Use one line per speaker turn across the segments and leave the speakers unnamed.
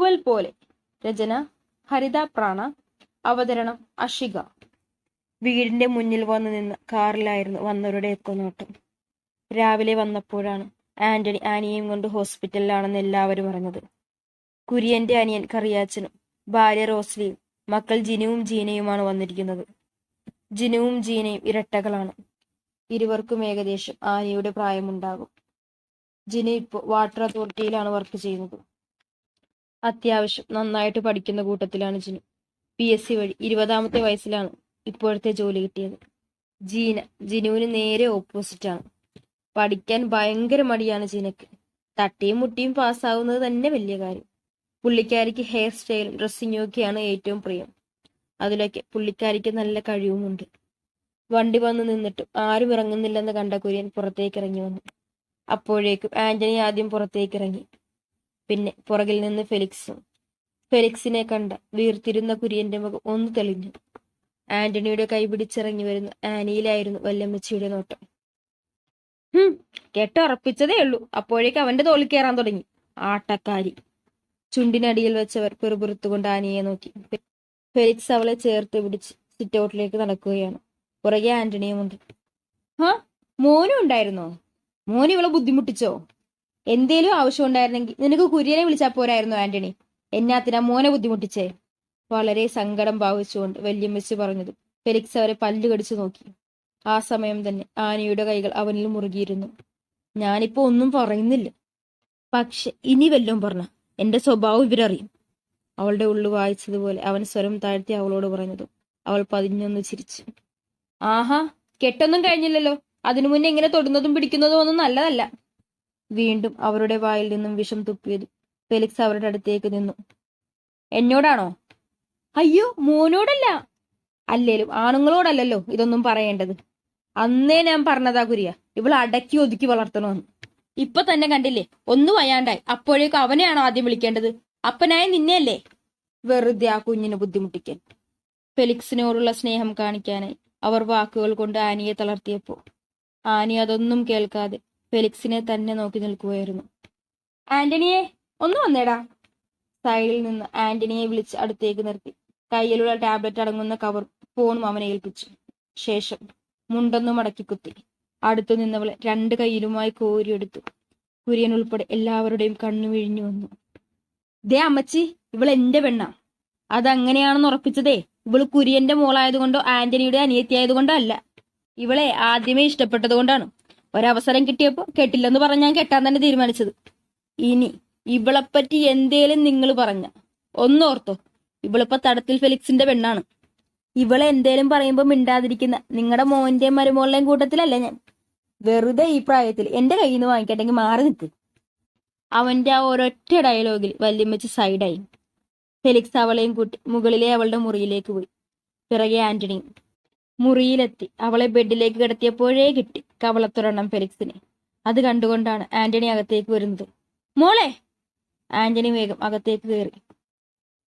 തൂവൽ പോലെ. രചന ഹരിത പ്രാണ. അവതരണം അഷിക. വീടിന്റെ മുന്നിൽ വന്നു നിന്ന് കാറിലായിരുന്നു വന്നവരുടെ ഒക്കെ നോട്ടം. രാവിലെ വന്നപ്പോഴാണ് ആന്റണി ആനിയെയും കൊണ്ട് ഹോസ്പിറ്റലിലാണെന്ന് എല്ലാവരും അറിഞ്ഞത്. കുര്യന്റെ അനിയൻ കറിയാച്ചനും ഭാര്യ റോസ്ലിയും മക്കൾ ജിനുവും ജീനയുമാണ് വന്നിരിക്കുന്നത്. ജിനുവും ജീനയും ഇരട്ടകളാണ്. ഇരുവർക്കും ഏകദേശം ആനിയുടെ പ്രായമുണ്ടാകും. ജിനു ഇപ്പോൾ വാട്ടർ അതോറിറ്റിയിലാണ് വർക്ക് ചെയ്യുന്നത്. അത്യാവശ്യം നന്നായിട്ട് പഠിക്കുന്ന കൂട്ടത്തിലാണ് ജിനു. PSC വഴി 20ാമത്തെ വയസ്സിലാണ് ഇപ്പോഴത്തെ ജോലി കിട്ടിയത്. ജിനുവിന് നേരെ ഓപ്പോസിറ്റാണ്. പഠിക്കാൻ ഭയങ്കര മടിയാണ് ജിനക്ക്. തട്ടിയും മുട്ടിയും പാസ്സാവുന്നത് തന്നെ വലിയ കാര്യം. പുള്ളിക്കാരിക്ക് ഹെയർ സ്റ്റൈലും ഡ്രസ്സിങ്ങും ഒക്കെയാണ് ഏറ്റവും പ്രിയം. അതിലൊക്കെ പുള്ളിക്കാരിക്ക് നല്ല കഴിവുമുണ്ട്. വണ്ടി വന്നു നിന്നിട്ടും ആരും ഇറങ്ങുന്നില്ലെന്ന് കണ്ട കുര്യൻ പുറത്തേക്ക് ഇറങ്ങി വന്നു. അപ്പോഴേക്കും ആന്റണി ആദ്യം പുറത്തേക്ക് ഇറങ്ങി. പിന്നെ പുറകിൽ നിന്ന് ഫെലിക്സും. ഫെലിക്സിനെ കണ്ട വീർത്തിരുന്ന കുര്യന്റെ മുഖം ഒന്ന് തെളിഞ്ഞു. ആന്റണിയുടെ കൈ പിടിച്ചിറങ്ങി വരുന്ന ആനിയിലായിരുന്നു വല്യമ്മച്ചിയുടെ നോട്ടം. കെട്ടുറപ്പിച്ചതേ ഉള്ളൂ, അപ്പോഴേക്ക് അവന്റെ തോളിൽ കയറാൻ തുടങ്ങി. ആട്ടക്കാരി. ചുണ്ടിനടിയിൽ വെച്ചവർ പെറുപുറത്തുകൊണ്ട് ആനിയെ നോക്കി. ഫെലിക്സ് അവളെ ചേർത്ത് പിടിച്ച് സിറ്റൗട്ടിലേക്ക് നടക്കുകയാണ്. പുറകെ ആന്റണിയുമുണ്ട്. മോനും ഉണ്ടായിരുന്നോ? മോൻ ഇവളെ ബുദ്ധിമുട്ടിച്ചോ? എന്തേലും ആവശ്യം ഉണ്ടായിരുന്നെങ്കിൽ നിനക്ക് കുര്യനെ വിളിച്ചാൽ പോരായിരുന്നു ആന്റണി. എന്നാത്തിനാ മോനെ ബുദ്ധിമുട്ടിച്ചേ? വളരെ സങ്കടം ഭാവിച്ചുകൊണ്ട് വല്യമ്മച്ചി പറഞ്ഞത് ഫെലിക്സ് അവരെ പല്ലു കടിച്ചു നോക്കി. ആ സമയം തന്നെ ആനിയുടെ കൈകൾ അവനിൽ മുറുകിയിരുന്നു. ഞാനിപ്പോ ഒന്നും പറയുന്നില്ല, പക്ഷെ ഇനി വല്ലതും പറഞ്ഞ എന്റെ സ്വഭാവം ഇവരറിയും. അവളുടെ ഉള്ളു വായിച്ചതുപോലെ അവൻ സ്വരം താഴ്ത്തി അവളോട് പറഞ്ഞത്. അവൾ പതിഞ്ഞൊന്ന് ചിരിച്ചു. ആഹാ, കെട്ടൊന്നും കഴിഞ്ഞില്ലല്ലോ, അതിനു മുന്നേ ഇങ്ങനെ തൊടുന്നതും പിടിക്കുന്നതും ഒന്നും നല്ലതല്ല. വീണ്ടും അവരുടെ വായിൽ നിന്നും വിഷം തുപ്പിയത്. ഫെലിക്സ് അവരുടെ അടുത്തേക്ക് നിന്നു. എന്നോടാണോ? അയ്യോ, മോനോടല്ല. അല്ലേലും ആണുങ്ങളോടല്ലല്ലോ ഇതൊന്നും പറയേണ്ടത്. അന്നേ ഞാൻ പറഞ്ഞതാ കുര്യ, ഇവൾ അടക്കി ഒതുക്കി വളർത്തണമെന്ന്. ഇപ്പൊ തന്നെ കണ്ടില്ലേ, ഒന്നും വയ്യാണ്ടായി. അപ്പോഴേക്കും അവനെയാണോ ആദ്യം വിളിക്കേണ്ടത്? അപ്പനായ നിന്നെയല്ലേ. വെറുതെ ആ കുഞ്ഞിനെ ബുദ്ധിമുട്ടിക്കാൻ. ഫെലിക്സിനോടുള്ള സ്നേഹം കാണിക്കാനായി അവർ വാക്കുകൾ കൊണ്ട് ആനിയെ തളർത്തിയപ്പോ ആനി അതൊന്നും കേൾക്കാതെ ഫെലിക്സിനെ തന്നെ നോക്കി നിൽക്കുകയായിരുന്നു. ആന്റണിയെ, ഒന്ന് വന്നേടാ. സൈഡിൽ നിന്ന് ആന്റണിയെ വിളിച്ച് അടുത്തേക്ക് നിർത്തി. കയ്യിലുള്ള ടാബ്ലറ്റ് അടങ്ങുന്ന കവർ ഫോണും അവനെ ഏൽപ്പിച്ചു. ശേഷം മുണ്ടൊന്നു മടക്കി കുത്തി. അടുത്തു നിന്നവളെ 2 കൈയിലുമായി കോരിയെടുത്തു. കുര്യൻ ഉൾപ്പെടെ എല്ലാവരുടെയും കണ്ണു വിഴിഞ്ഞു വന്നു. ദേ അമ്മച്ചി, ഇവൾ എന്റെ പെണ്ണാ. അതങ്ങനെയാണെന്ന് ഉറപ്പിച്ചതേ ഇവള് കുര്യന്റെ മോളായതുകൊണ്ടോ ആന്റണിയുടെ അനിയത്തിയായതുകൊണ്ടോ അല്ല. ഇവളെ ആദ്യമേ ഇഷ്ടപ്പെട്ടത് കൊണ്ടാണ്. ഒരവസരം കിട്ടിയപ്പോ കെട്ടില്ലെന്ന് പറഞ്ഞ് ഞാൻ കെട്ടാൻ തന്നെ തീരുമാനിച്ചത്. ഇനി ഇവളെപ്പറ്റി എന്തേലും നിങ്ങൾ പറഞ്ഞ ഒന്നോർത്തോ, ഇവളിപ്പോ തടത്തിൽ ഫെലിക്സിന്റെ പെണ്ണാണ്. ഇവളെ എന്തേലും പറയുമ്പോ മിണ്ടാതിരിക്കുന്ന നിങ്ങളുടെ മോന്റെയും മരുമോളുടെയും കൂട്ടത്തിലല്ല ഞാൻ. വെറുതെ ഈ പ്രായത്തിൽ എന്റെ കയ്യിൽ നിന്ന് വാങ്ങിക്കട്ടെങ്കിൽ മാറി നിൽക്ക്. അവന്റെ ആ ഒരൊറ്റ ഡയലോഗിൽ വല്യമ്മച്ച് സൈഡായി. ഫെലിക്സ് അവളെയും കൂട്ടി മുകളിലെ അവളുടെ മുറിയിലേക്ക് പോയി. പിറകെ ആന്റണിയും. മുറിയിലെത്തി അവളെ ബെഡിലേക്ക് കിടത്തിയപ്പോഴേ കിട്ടി കവളത്തൊരെണ്ണം ഫെലിക്സിനെ. അത് കണ്ടുകൊണ്ടാണ് ആന്റണി അകത്തേക്ക് വരുന്നത്. മോളെ! ആന്റണി വേഗം അകത്തേക്ക് കയറി.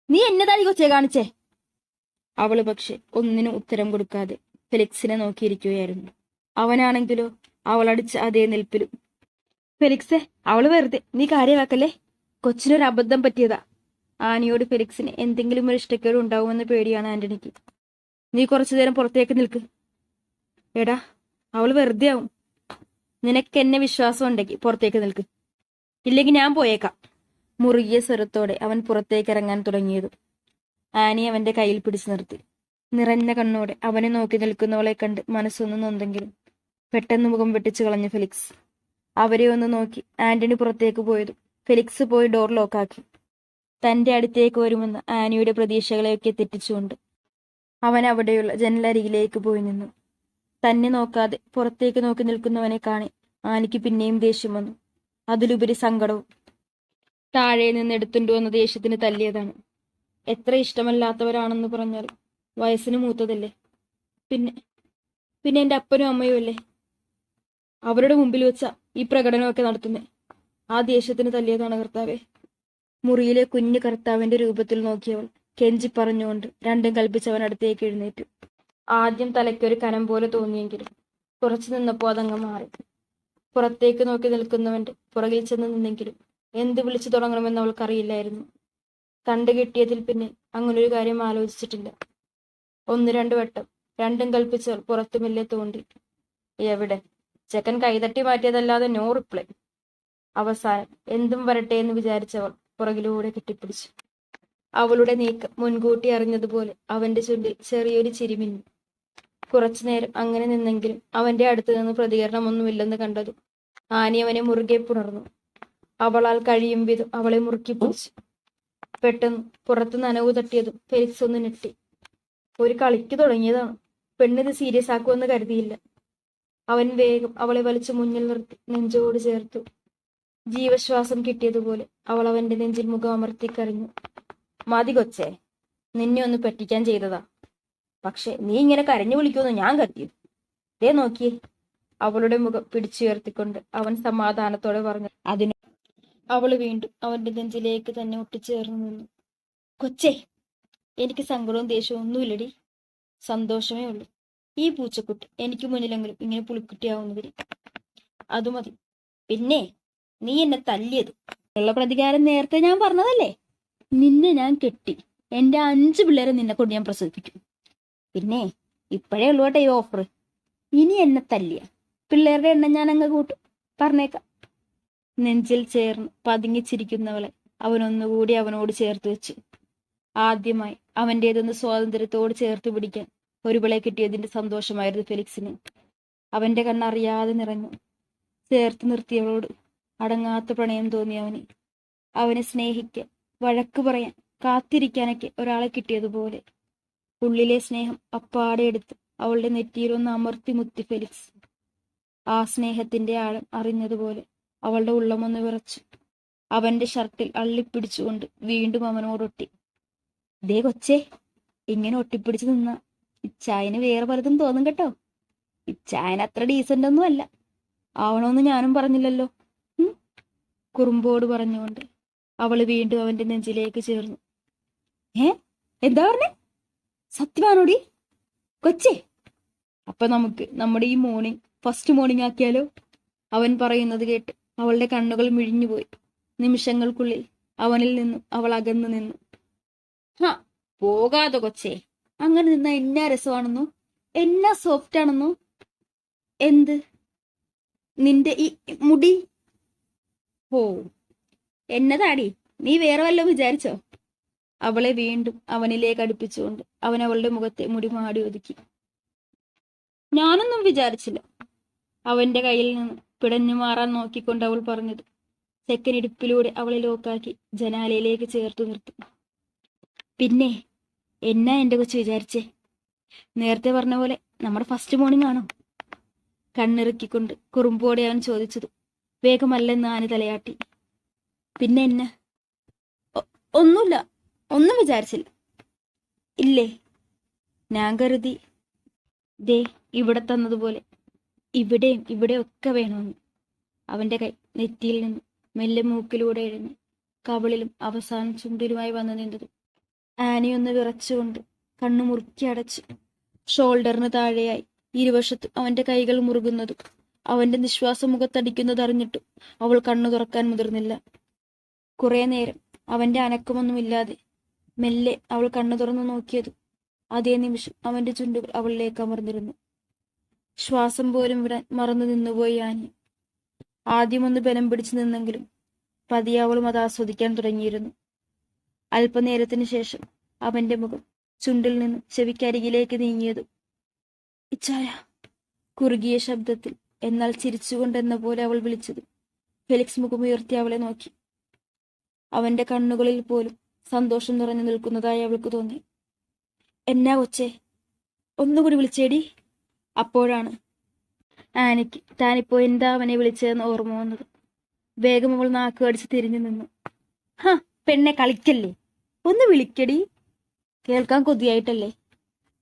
നീ എന്നതായി കൊച്ചേ കാണിച്ചേ? അവള് പക്ഷെ ഒന്നിനും ഉത്തരം കൊടുക്കാതെ ഫെലിക്സിനെ നോക്കിയിരിക്കുകയായിരുന്നു. അവനാണെങ്കിലോ അവളടിച്ച അതേ നിൽപ്പിലും. ഫെലിക്സെ, അവള് വെറുതെ, നീ കാര്യമാക്കല്ലേ. കൊച്ചിനൊരു അബദ്ധം പറ്റിയതാ. ആനിയോട് ഫെലിക്സിന് എന്തെങ്കിലും ഒരു ഇഷ്ടക്കേട് ഉണ്ടാവുമെന്ന് പേടിയാണ് ആന്റണിക്ക്. നീ കുറച്ചു നേരം പുറത്തേക്ക് നിൽക്ക്. എടാ, അവള് വെറുതെ ആവും. നിനക്ക് എന്നെ വിശ്വാസം ഉണ്ടെങ്കിൽ പുറത്തേക്ക് നിൽക്ക്, ഇല്ലെങ്കിൽ ഞാൻ പോയേക്കാം. മുറുകിയ സ്വരത്തോടെ അവൻ പുറത്തേക്ക് ഇറങ്ങാൻ തുടങ്ങിയതു ആനി അവന്റെ കയ്യിൽ പിടിച്ചു നിർത്തി. നിറഞ്ഞ കണ്ണോടെ അവനെ നോക്കി നിൽക്കുന്നവളെ കണ്ട് മനസ്സൊന്നു നൊന്തെങ്കിലും പെട്ടെന്ന് മുഖം വെട്ടിച്ചു കളഞ്ഞു ഫെലിക്സ്. അവരെ ഒന്ന് നോക്കി ആന്റണി പുറത്തേക്ക് പോയതും ഫെലിക്സ് പോയി ഡോർ ലോക്കാക്കി. തന്റെ അടുത്തേക്ക് വരുമെന്ന് ആനിയുടെ പ്രതീക്ഷകളെയൊക്കെ തെറ്റിച്ചുകൊണ്ട് അവൻ അവിടെയുള്ള ജനലരികിലേക്ക് പോയി നിന്നു. തന്നെ നോക്കാതെ പുറത്തേക്ക് നോക്കി നിൽക്കുന്നവനെ കാണി ആനിക്ക് പിന്നെയും ദേഷ്യം വന്നു. അതിലുപരി സങ്കടവും. താഴെ നിന്ന് എടുത്തുകൊണ്ടുവന്ന ദേഷ്യത്തിന് തല്ലിയതാണ്. എത്ര ഇഷ്ടമല്ലാത്തവരാണെന്ന് പറഞ്ഞാലും വയസ്സിന് മൂത്തതല്ലേ. പിന്നെ എന്റെ അപ്പനും അമ്മയും അല്ലേ. അവരുടെ മുമ്പിൽ വെച്ച ഈ പ്രകടനമൊക്കെ നടത്തുന്നേ. ആ ദേഷ്യത്തിന് തല്ലിയതാണ് കർത്താവേ. മുറിയിലെ കുഞ്ഞു കർത്താവിന്റെ രൂപത്തിൽ നോക്കിയവൾ കെഞ്ചി പറഞ്ഞുകൊണ്ട് രണ്ടും കൽപ്പിച്ചവൻ അടുത്തേക്ക് എഴുന്നേറ്റു. ആദ്യം തലയ്ക്കൊരു കനം പോലെ തോന്നിയെങ്കിലും കുറച്ചു നിന്നപ്പോൾ അതങ്ങ് മാറി. പുറത്തേക്ക് നോക്കി നിൽക്കുന്നവന്റെ പുറകിൽ ചെന്ന് നിന്നെങ്കിലും എന്ത് വിളിച്ചു തുടങ്ങണമെന്ന് അവൾക്കറിയില്ലായിരുന്നു. കണ്ടുകിട്ടിയതിൽ പിന്നെ അങ്ങനൊരു കാര്യം ആലോചിച്ചിട്ടില്ല. ഒന്ന് രണ്ടു വട്ടം രണ്ടും കൽപ്പിച്ചവൾ പുറത്തുമില്ലേ തോണ്ടി. എവിടെ? ചെക്കൻ കൈതട്ടി മാറ്റിയതല്ലാതെ നോ റിപ്ലൈ. അവസാനം എന്തും വരട്ടെ എന്ന് വിചാരിച്ചവൾ പുറകിലൂടെ കെട്ടിപ്പിടിച്ചു. അവളുടെ നീക്കം മുൻകൂട്ടി അറിഞ്ഞതുപോലെ അവന്റെ ചുണ്ടിൽ ചെറിയൊരു ചിരിമിന്നി. കുറച്ചുനേരം അങ്ങനെ നിന്നെങ്കിലും അവന്റെ അടുത്ത് നിന്ന് പ്രതികരണമൊന്നുമില്ലെന്ന് കണ്ടതും ആനി അവനെ മുറുകെ പുണർന്നു. അവളാൽ കഴിയും വിധം അവളെ മുറുക്കി പിടിച്ചു. പെട്ടെന്ന് പുറത്ത് നനവ് തട്ടിയതും ഫെലിക്സ് ഒന്ന് ഞെട്ടി. ഒരു കളിക്ക് തുടങ്ങിയതാണ്. പെണ്ണിത് സീരിയസ് ആക്കുമെന്ന് കരുതിയില്ല. അവൻ വേഗം അവളെ വലിച്ചു മുന്നിൽ നിർത്തി നെഞ്ചോട് ചേർത്തു. ജീവശ്വാസം കിട്ടിയതുപോലെ അവൾ അവന്റെ നെഞ്ചിൽ മുഖം അമർത്തി കരഞ്ഞു. മതി കൊച്ചേ, നിന്നെ ഒന്ന് പറ്റിക്കാൻ ചെയ്തതാ. പക്ഷെ നീ ഇങ്ങനെ കരഞ്ഞു വിളിക്കുമെന്ന് ഞാൻ കരുതിയോ? ദേ നോക്കിയേ. അവളുടെ മുഖം പിടിച്ചുയർത്തിക്കൊണ്ട് അവൻ സമാധാനത്തോടെ പറഞ്ഞു. അതിന് അവള് വീണ്ടും അവന്റെ നെഞ്ചിലേക്ക് തന്നെ ഒട്ടിച്ചേർന്നു നിന്നു. കൊച്ചേ, എനിക്ക് സങ്കടവും ദേഷ്യവും ഒന്നുമില്ലടി. സന്തോഷമേ ഉള്ളൂ. ഈ പൂച്ചക്കുട്ടി എനിക്ക് മുന്നിലെങ്കിലും ഇങ്ങനെ പുളിക്കുട്ടിയാവുന്നതിന്. അത് മതി. പിന്നെ നീ എന്നെ തല്ലിയത് ഉള്ള പ്രതികാരം നേരത്തെ ഞാൻ പറഞ്ഞതല്ലേ. നിന്നെ ഞാൻ കെട്ടി എന്റെ 5 പിള്ളേരെ നിന്നെ കൊണ്ട് ഞാൻ പ്രസവിപ്പിക്കും. പിന്നെ ഇപ്പോഴേ ഉള്ളൂ കേട്ടോ ഈ ഓഫർ. ഇനി എന്നെ തല്ലിയ പിള്ളേരുടെ എണ്ണം ഞാൻ അങ്ങ് കൂട്ടും, പറഞ്ഞേക്കാം. നെഞ്ചിൽ ചേർന്ന് പതുങ്ങിച്ചിരിക്കുന്നവളെ അവനൊന്നുകൂടി അവനോട് ചേർത്ത് വെച്ച്. ആദ്യമായി അവൻ്റേതൊന്ന് സ്വാതന്ത്ര്യത്തോട് ചേർത്ത് പിടിക്കാൻ ഒരുവളെ കിട്ടിയതിന്റെ സന്തോഷമായിരുന്നു ഫെലിക്സിന്. അവന്റെ കണ്ണറിയാതെ നിറഞ്ഞു. ചേർത്ത് നിർത്തിയവളോട് അടങ്ങാത്ത പ്രണയം തോന്നി അവന്. അവനെ സ്നേഹിക്കാൻ, വഴക്ക് പറയാൻ, കാത്തിരിക്കാനൊക്കെ ഒരാളെ കിട്ടിയതുപോലെ. ഉള്ളിലെ സ്നേഹം അപ്പാടെ എടുത്ത് അവളുടെ നെറ്റിയിലൊന്ന് അമർത്തി മുത്തി ഫെലിക്സ്. ആ സ്നേഹത്തിന്റെ ആഴം അറിഞ്ഞതുപോലെ അവളുടെ ഉള്ളമൊന്ന് വിറച്ചു. അവന്റെ ഷർട്ടിൽ അള്ളിപ്പിടിച്ചുകൊണ്ട് വീണ്ടും അവനോടൊട്ടി. ദേ കൊച്ചേ, ഇങ്ങനെ ഒട്ടിപ്പിടിച്ചു നിന്ന ഇച്ചായന് വേറെ പലതും തോന്നും കേട്ടോ. ഇച്ചായന് അത്ര ഡീസന്റ് ഒന്നും അല്ല. ആവണമെന്ന് ഞാനും പറഞ്ഞില്ലല്ലോ. കുറുമ്പോട് പറഞ്ഞുകൊണ്ട് അവള് വീണ്ടും അവന്റെ നെഞ്ചിലേക്ക് ചേർന്നു. എന്താ പറഞ്ഞേ? സത്യമാണോടി കൊച്ചേ? അപ്പൊ നമുക്ക് നമ്മുടെ ഈ മോർണിംഗ് ഫസ്റ്റ് മോർണിംഗ് ആക്കിയാലോ? അവൻ പറയുന്നത് കേട്ട് അവളുടെ കണ്ണുകൾ മിഴിഞ്ഞുപോയി. നിമിഷങ്ങൾക്കുള്ളിൽ അവനിൽ നിന്നും അവൾ അകന്നു നിന്നു. പോകാതെ കൊച്ചേ, അങ്ങനെ നിന്ന എന്നാ രസമാണെന്നോ, എന്നാ സോഫ്റ്റ് ആണെന്നോ. എന്ത്? നിന്റെ ഈ മുടി? ഓ, എന്നതാടി, നീ വേറെ വല്ലതും വിചാരിച്ചോ? അവളെ വീണ്ടും അവനിലേക്ക് അടുപ്പിച്ചുകൊണ്ട് അവൻ അവളുടെ മുഖത്തെ മുടി മാടി ഒതുക്കി. ഞാനൊന്നും വിചാരിച്ചില്ല. അവന്റെ കയ്യിൽ നിന്ന് പിടഞ്ഞു മാറാൻ നോക്കിക്കൊണ്ട് അവൾ പറഞ്ഞത്. സെക്കൻഡ് ഇടുപ്പിലൂടെ അവളെ ലോക്കാക്കി ജനാലയിലേക്ക് ചേർത്തു നിർത്തി. പിന്നെ എന്നാ എന്റെ കൊച്ചു വിചാരിച്ചേ? നേരത്തെ പറഞ്ഞ പോലെ നമ്മുടെ ഫസ്റ്റ് മോർണിംഗ് ആണോ? കണ്ണിറുക്കിക്കൊണ്ട് കുറുമ്പോടെ അവൻ ചോദിച്ചത്. വേഗമല്ലെന്ന് ആനി തലയാട്ടി. പിന്നെ എന്നെ? ഒന്നുമില്ല, ഒന്നും വിചാരിച്ചില്ല. ഇല്ലേ? ഞാൻ കരുതി ദേ ഇവിടെ തന്നതുപോലെ ഇവിടെയും ഇവിടെയൊക്കെ വേണമെന്ന്. അവന്റെ കൈ നെറ്റിയിൽ നിന്ന് മെല്ലെ മൂക്കിലൂടെ ഇഴഞ്ഞ് കവിളിലും അവസാനം ചുണ്ടിലുമായി വന്നു നിന്നത്. ആനിയൊന്ന് വിറച്ചുകൊണ്ട് കണ്ണു മുറുക്കി അടച്ചു. ഷോൾഡറിന് താഴെയായി ഇരുവശത്ത് അവന്റെ കൈകൾ മുറുകുന്നതും അവന്റെ നിശ്വാസം മുഖത്തടിക്കുന്നത് അറിഞ്ഞിട്ടും അവൾ കണ്ണു തുറക്കാൻ മുതിർന്നില്ല. കുറെ നേരം അവന്റെ അനക്കമൊന്നുമില്ലാതെ മെല്ലെ അവൾ കണ്ണു തുറന്നു നോക്കിയതും അതേ നിമിഷം അവന്റെ ചുണ്ടുകൾ അവളിലേക്ക് അമർന്നിരുന്നു. ശ്വാസം പോലും വിടാൻ മറന്നു നിന്നുപോയി ആനി. ആദ്യമൊന്ന് ബലം പിടിച്ചു നിന്നെങ്കിലും പതിയെ അവളും അത് ആസ്വദിക്കാൻ തുടങ്ങിയിരുന്നു. അല്പനേരത്തിന് ശേഷം അവന്റെ മുഖം ചുണ്ടിൽ നിന്ന് ചെവിക്കരികിലേക്ക് നീങ്ങിയതും ഇച്ചായ, കുറുകിയ ശബ്ദത്തിൽ എന്നാൽ ചിരിച്ചുകൊണ്ടെന്ന പോലെ അവൾ വിളിച്ചത്. ഫെലിക്സ് മുഖമുയർത്തി അവളെ നോക്കി. അവന്റെ കണ്ണുകളിൽ പോലും സന്തോഷം നിറഞ്ഞു നിൽക്കുന്നതായി അവൾക്ക് തോന്നി. എന്നാ കൊച്ചേ, ഒന്നുകൂടി വിളിച്ചേടി. അപ്പോഴാണ് ആനിക്ക് താനിപ്പോ എന്താ അവനെ വിളിച്ചതെന്ന് ഓർമ്മ വന്നത്. വേഗം അവൾ നാക്ക് കടിച്ച് തിരിഞ്ഞു നിന്നു. പെണ്ണെ കളിക്കല്ലേ, ഒന്ന് വിളിക്കടി. കേൾക്കാൻ കൊതിയായിട്ടല്ലേ?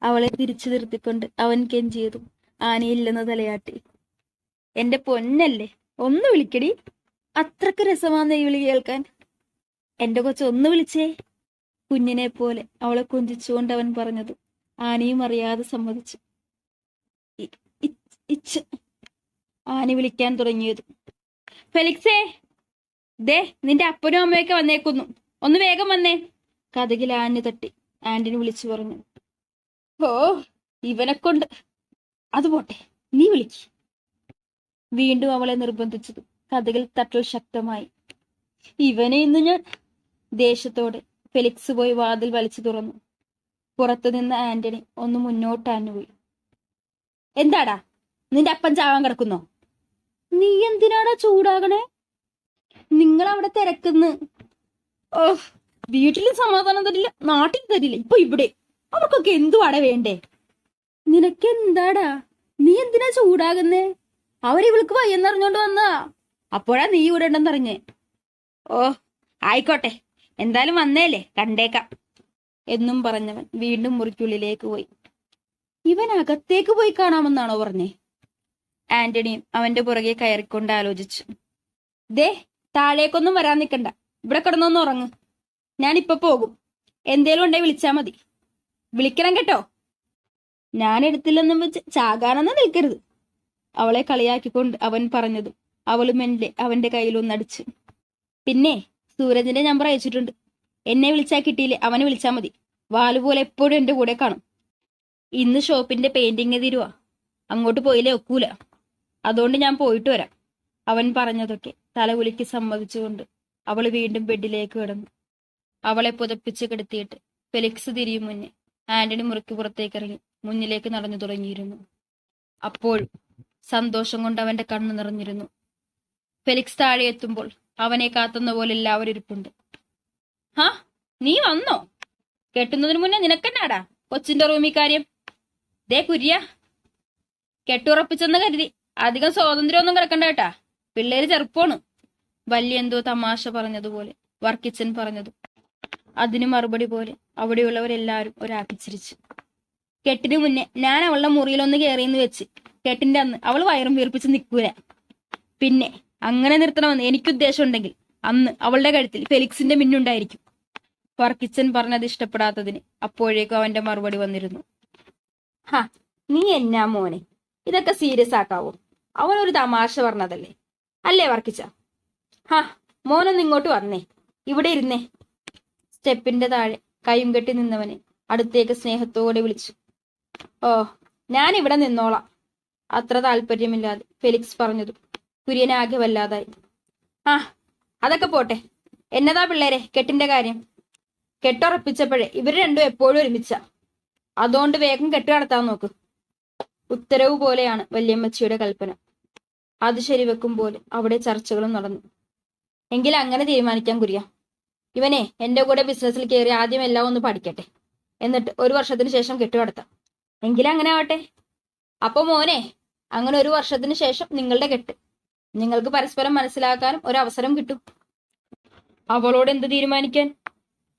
അവളെ തിരിച്ചു നിർത്തിക്കൊണ്ട് അവൻ കെഞ്ചിയതും ആനയില്ലെന്ന തലയാട്ടി. എന്റെ പൊന്നല്ലേ, ഒന്ന് വിളിക്കടി. അത്രക്ക് രസമാണെന്ന് ഈ വിളി കേൾക്കാൻ. എന്റെ കൊച്ചു ഒന്ന് വിളിച്ചേ. കുഞ്ഞിനെ പോലെ അവളെ കൊഞ്ചിച്ചുകൊണ്ട് അവൻ പറഞ്ഞത് ആനയും അറിയാതെ സമ്മതിച്ചു. ആനി വിളിക്കാൻ തുടങ്ങിയത്. ഫെലിക്സേ, ദേ നിന്റെ അപ്പനും അമ്മയൊക്കെ വന്നേക്കുന്നു, ഒന്ന് വേഗം വന്നേ. കഥകിൽ ആഞ്ഞു തട്ടി ആന്റണി വിളിച്ചു പറഞ്ഞു. ഓ, ഇവനെ കൊണ്ട്. അത് പോട്ടെ, നീ വിളിക്ക്. വീണ്ടും അവളെ നിർബന്ധിച്ചത് കഥകിൽ തട്ടൽ ശക്തമായി. ഇവനെ ഇന്ന് ഞാൻ. ദേഷ്യത്തോടെ ഫെലിക്സ് പോയി വാതിൽ വലിച്ചു തുറന്നു. പുറത്തുനിന്ന് ആന്റണി ഒന്ന് മുന്നോട്ടാഞ്ഞുപോയി. എന്താടാ, നിന്റെ അപ്പൻ ചാവാൻ കിടക്കുന്നോ? നീ എന്തിനാടാ ചൂടാകണേ? നിങ്ങൾ അവിടെ തിരക്കുന്ന്. ഓ, വീട്ടിലും സമാധാനം തരില്ല, നാട്ടിൽ തരില്ല, ഇപ്പൊ ഇവിടെ. അവർക്കൊക്കെ എന്തുവാടാ വേണ്ടേ? നിനക്കെന്താടാ? നീ എന്തിനാ ചൂടാകുന്നേ? അവരിവൾക്ക് വയ്യെന്നറിഞ്ഞോണ്ട് വന്നാ. അപ്പോഴാ നീ ഇവിടെ ഉണ്ടെന്നറിഞ്ഞേ. ഓ, ആയിക്കോട്ടെ, എന്തായാലും വന്നേലേ, കണ്ടേക്കാം എന്നും പറഞ്ഞവൻ വീണ്ടും മുറിക്കുള്ളിലേക്ക് പോയി. ഇവൻ അകത്തേക്ക് പോയി കാണാമെന്നാണോ പറഞ്ഞേ? ആന്റണിയും അവന്റെ പുറകെ കയറിക്കൊണ്ട് ആലോചിച്ചു. ദേ, താഴേക്കൊന്നും വരാൻ നിൽക്കണ്ട, ഇവിടെ കിടന്നൊന്ന് ഉറങ്ങ്. ഞാനിപ്പൊ പോകും. എന്തേലും ഉണ്ടെങ്കിൽ വിളിച്ചാ മതി. വിളിക്കണം കേട്ടോ. ഞാൻ എടുത്തില്ലെന്നും വെച്ച് ചാകാനൊന്നും നിൽക്കരുത്. അവളെ കളിയാക്കിക്കൊണ്ട് അവൻ പറഞ്ഞതും അവളും അവന്റെ കയ്യിലൊന്നടിച്ചു. പിന്നെ സൂരജിന്റെ നമ്പർ അയച്ചിട്ടുണ്ട്. എന്നെ വിളിച്ചാ കിട്ടിയില്ലേ അവനെ വിളിച്ചാ മതി. വാലുപോലെ എപ്പോഴും എന്റെ കൂടെ കാണും. ഇന്ന് ഷോപ്പിന്റെ പെയിന്റിങ് തീരുവാ. അങ്ങോട്ട് പോയില്ലേ ഒക്കൂല. അതുകൊണ്ട് ഞാൻ പോയിട്ട് വരാം. അവൻ പറഞ്ഞതൊക്കെ തലകുലുക്കി സമ്മതിച്ചുകൊണ്ട് അവൾ വീണ്ടും ബെഡിലേക്ക് കിടന്നു. അവളെ പുതപ്പിച്ച് കിടത്തിയിട്ട് ഫെലിക്സ് തിരിയും മുന്നേ ആന്റണി മുറിക്ക് പുറത്തേക്ക് ഇറങ്ങി മുന്നിലേക്ക് നടന്നു തുടങ്ങിയിരുന്നു. അപ്പോഴും സന്തോഷം കൊണ്ട് അവന്റെ കണ്ണു നിറഞ്ഞിരുന്നു. ഫെലിക്സ് താഴെ എത്തുമ്പോൾ അവനെ കാത്തുന്ന പോലെ എല്ലാവരും ഇരിപ്പുണ്ട്. ഹാ, നീ വന്നോ? കെട്ടുന്നതിന് മുന്നേ നിനക്കെന്നാടാ കൊച്ചിന്റെ റൂമി കാര്യം? ദേ കുര്യ, കെട്ടുറപ്പിച്ചെന്ന് കരുതി അധികം സ്വാതന്ത്ര്യമൊന്നും കിടക്കണ്ട കേട്ടാ. പിള്ളേര് ചെറുപ്പമാണ്. വലിയ എന്തോ തമാശ പറഞ്ഞതുപോലെ വർക്കിച്ചൻ പറഞ്ഞതു. അതിനു മറുപടി പോലെ അവിടെയുള്ളവരെല്ലാരും ഒരാക്കിച്ചിരിച്ചു. കെട്ടിനു മുന്നേ ഞാൻ അവളുടെ മുറിയിലൊന്ന് കയറിയെന്ന് വെച്ച് കെട്ടിന്റെ അന്ന് അവൾ വയറും വീർപ്പിച്ച് നിൽക്കൂല. പിന്നെ അങ്ങനെ നിർത്തണമെന്ന് എനിക്കുദ്ദേശം ഉണ്ടെങ്കിൽ അന്ന് അവളുടെ കഴുത്തിൽ ഫെലിക്സിന്റെ മിന്നുണ്ടായിരിക്കും. വർക്കിച്ചൻ പറഞ്ഞത് ഇഷ്ടപ്പെടാത്തതിന് അപ്പോഴേക്കും അവന്റെ മറുപടി വന്നിരുന്നു. ഹാ, നീ എന്നാ മോനെ, ഇതൊക്കെ സീരിയസ് ആക്കാവോ? അവനൊരു തമാശ പറഞ്ഞതല്ലേ അല്ലേ വർക്കിച്ച? ഹാ, മോനൊന്ന് ഇങ്ങോട്ട് വന്നേ, ഇവിടെ ഇരുന്നേ. സ്റ്റെപ്പിന്റെ താഴെ കൈയും കെട്ടി നിന്നവനെ അടുത്തേക്ക് സ്നേഹത്തോടെ വിളിച്ചു. ഓ, ഞാൻ ഇവിടെ നിന്നോളാം. അത്ര താല്പര്യമില്ലാതെ ഫെലിക്സ് പറഞ്ഞതു കുര്യനാകെ വല്ലാതായി. ആ, അതൊക്കെ പോട്ടെ. എന്നതാ പിള്ളേരെ കെട്ടിന്റെ കാര്യം? കെട്ടുറപ്പിച്ചപ്പോഴേ ഇവര് രണ്ടും എപ്പോഴും ഒരുമിച്ച. അതുകൊണ്ട് വേഗം കെട്ട് നടത്താൻ നോക്ക്. ഉത്തരവ് പോലെയാണ് വല്യമ്മച്ചിയുടെ കൽപ്പന. അത് ശരിവെക്കും പോലെ അവിടെ ചർച്ചകളും നടന്നു. എങ്കിൽ അങ്ങനെ തീരുമാനിക്കാൻ കുര്യ. ഇവനെ എന്റെ കൂടെ ബിസിനസ്സിൽ കയറി ആദ്യം എല്ലാം ഒന്ന് പഠിക്കട്ടെ. എന്നിട്ട് 1 വർഷത്തിന് ശേഷം കെട്ടു നടത്താം. എങ്കിലങ്ങനെ ആവട്ടെ. അപ്പൊ മോനെ, അങ്ങനെ 1 വർഷത്തിന് ശേഷം നിങ്ങളുടെ കെട്ട്. നിങ്ങൾക്ക് പരസ്പരം മനസ്സിലാക്കാനും ഒരു അവസരം കിട്ടും. അവളോട് എന്ത് തീരുമാനിക്കാൻ?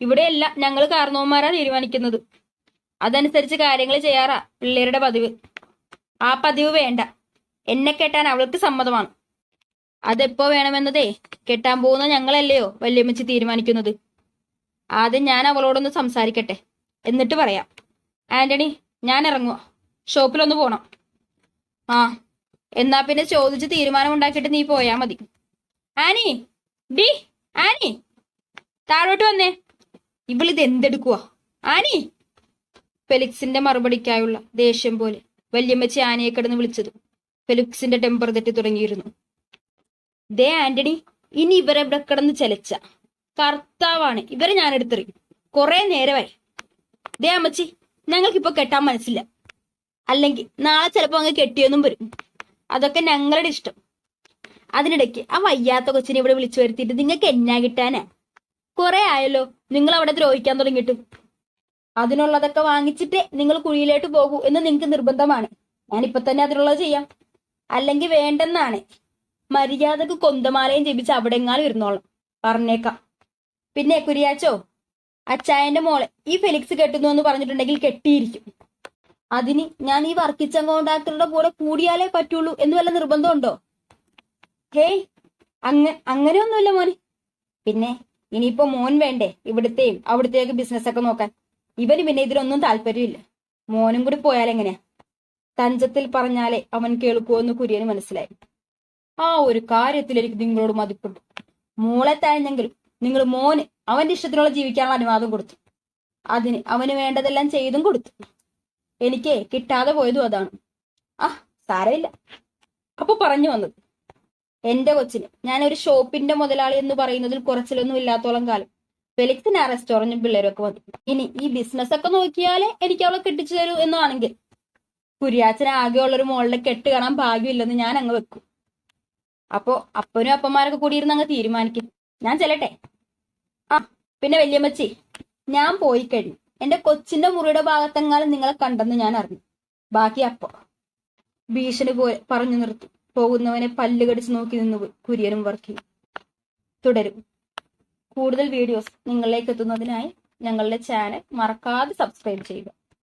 ഇവിടെയല്ല ഞങ്ങൾ കാരണവന്മാരാ തീരുമാനിക്കുന്നത്. അതനുസരിച്ച് കാര്യങ്ങൾ ചെയ്യാറാ പിള്ളേരുടെ പതിവ്. ആ പതിവ് വേണ്ട. എന്നെ കെട്ടാൻ അവൾക്ക് സമ്മതമാണ്. അതെപ്പോ വേണമെന്നതേ കെട്ടാൻ പോകുന്ന ഞങ്ങളല്ലയോ വല്യമ്മച്ചി തീരുമാനിക്കുന്നത്. ആദ്യം ഞാൻ അവളോടൊന്ന് സംസാരിക്കട്ടെ, എന്നിട്ട് പറയാം. ആന്റണി, ഞാൻ ഇറങ്ങുക. ഷോപ്പിലൊന്ന് പോണം. ആ, എന്നാ പിന്നെ ചോദിച്ച് തീരുമാനം ഉണ്ടാക്കിയിട്ട് നീ പോയാ മതി. ആനി, ഡി ആനി, താഴോട്ട് വന്നേ. ഇവളിത് എന്തെടുക്കുവാ? ആനി. ഫെലിക്സിന്റെ മറുപടിക്കായുള്ള ദേഷ്യം പോലെ വല്യമ്മച്ചി ആനയെ കിടന്ന് വിളിച്ചത് ഫെലിക്സിന്റെ ടെമ്പർ തെറ്റി തുടങ്ങിയിരുന്നു. ദേ ആന്റണി, ഇനി ഇവരെ ഇവിടെ കിടന്ന് ചെലച്ച കർത്താവാണ്. ഇവരെ ഞാൻ എടുത്തെറിയും. കുറെ നേരമായി. ദേ അമ്മച്ചി, ഞങ്ങൾക്കിപ്പോ കെട്ടാൻ മനസ്സില്ല. അല്ലെങ്കിൽ നാളെ ചിലപ്പോ അങ്ങ് കെട്ടിയൊന്നും വരും. അതൊക്കെ ഞങ്ങളുടെ ഇഷ്ടം. അതിനിടയ്ക്ക് ആ വയ്യാത്ത കൊച്ചിനെ ഇവിടെ വിളിച്ചു വരുത്തിയിട്ട് നിങ്ങൾക്ക് എന്നാ കിട്ടാനാ? കുറെ ആയല്ലോ നിങ്ങൾ അവിടെ ദ്രോഹിക്കാൻ തുടങ്ങിയിട്ട്. അതിനുള്ളതൊക്കെ വാങ്ങിച്ചിട്ടേ നിങ്ങൾ കുഴിയിലോട്ട് പോകൂ എന്ന് നിങ്ങൾക്ക് നിർബന്ധമാണ്. ഞാനിപ്പൊ തന്നെ അതിനുള്ളത് ചെയ്യാം. അല്ലെങ്കിൽ വേണ്ടെന്നാണ്. മര്യാദക്ക് കൊന്തമാലയും ജപിച്ച് അവിടെ എങ്ങാനും ഇരുന്നോളാം. പറഞ്ഞേക്കാം. പിന്നെ കുര്യാച്ചോ, അച്ചായന്റെ മോളെ ഈ ഫെലിക്സ് കെട്ടുന്നു എന്ന് പറഞ്ഞിട്ടുണ്ടെങ്കിൽ കെട്ടിയിരിക്കും. അതിന് ഞാൻ ഈ വർക്കിച്ച കോണ്ടാക്ടറുടെ കൂടെ കൂടിയാലേ പറ്റുള്ളൂ എന്ന് വല്ല നിർബന്ധമുണ്ടോ? ഹേയ്, അങ്ങനെയൊന്നുമില്ല മോനെ. പിന്നെ ഇനിയിപ്പോ മോൻ വേണ്ടേ ഇവിടുത്തെയും അവിടുത്തെയൊക്കെ ബിസിനസ് ഒക്കെ നോക്കാൻ? ഇവന് പിന്നെ ഇതിലൊന്നും താല്പര്യമില്ല. മോനും കൂടി പോയാലെങ്ങനെയാ? തഞ്ചത്തിൽ പറഞ്ഞാലേ അവൻ കേൾക്കുമെന്ന് കുര്യന് മനസ്സിലായി. ആ ഒരു കാര്യത്തിൽ എനിക്ക് നിങ്ങളോട് മതിപ്പുണ്ട്. മോളെ താഴ്ന്നെങ്കിലും നിങ്ങൾ മോന് അവന്റെ ഇഷ്ടത്തിനുള്ള ജീവിക്കാനുള്ള അനുവാദം കൊടുത്തു. അതിന് അവന് വേണ്ടതെല്ലാം ചെയ്തും കൊടുത്തു. എനിക്ക് കിട്ടാതെ പോയതും അതാണ്. ആ സാരമില്ല. അപ്പൊ പറഞ്ഞു വന്നത്, എന്റെ കൊച്ചിന് ഞാനൊരു ഷോപ്പിന്റെ മുതലാളി എന്ന് പറയുന്നതിൽ കുറച്ചിലൊന്നും ഇല്ലാത്തോളം കാലം ഫെലിക്സിന് ആ റെസ്റ്റോറന്റും പിള്ളേരും ഒക്കെ വന്നു. ഇനി ഈ ബിസിനസ് ഒക്കെ നോക്കിയാലേ എനിക്ക് അവളെ കെട്ടിച്ചു തരൂ എന്നാണെങ്കിൽ കുര്യാച്ചന് ആകെയുള്ളൊരു മോളുടെ കെട്ട് കാണാൻ ഭാഗ്യമില്ലെന്ന് ഞാൻ അങ്ങ് വെക്കും. അപ്പോ അപ്പനും അപ്പന്മാരൊക്കെ കൂടിയിരുന്ന് അങ്ങ് തീരുമാനിക്കും. ഞാൻ ചെല്ലട്ടെ? ആ പിന്നെ വല്യമ്മച്ചി, ഞാൻ പോയി കഴിഞ്ഞു. എന്റെ കൊച്ചിന്റെ മുറിയുടെ ഭാഗത്തെങ്ങാനും നിങ്ങളെ കണ്ടെന്ന് ഞാൻ അറിഞ്ഞു. ബാക്കി അപ്പോ ഭീഷണി പോലെ പറഞ്ഞു നിർത്തി പോകുന്നവനെ പല്ല് കടിച്ച് നോക്കി നിന്ന് കുര്യനും വർക്കിയും. തുടരും. കൂടുതൽ വീഡിയോസ് നിങ്ങളിലേക്ക് എത്തുന്നതിനായി ഞങ്ങളുടെ ചാനൽ മറക്കാതെ സബ്സ്ക്രൈബ് ചെയ്യുക.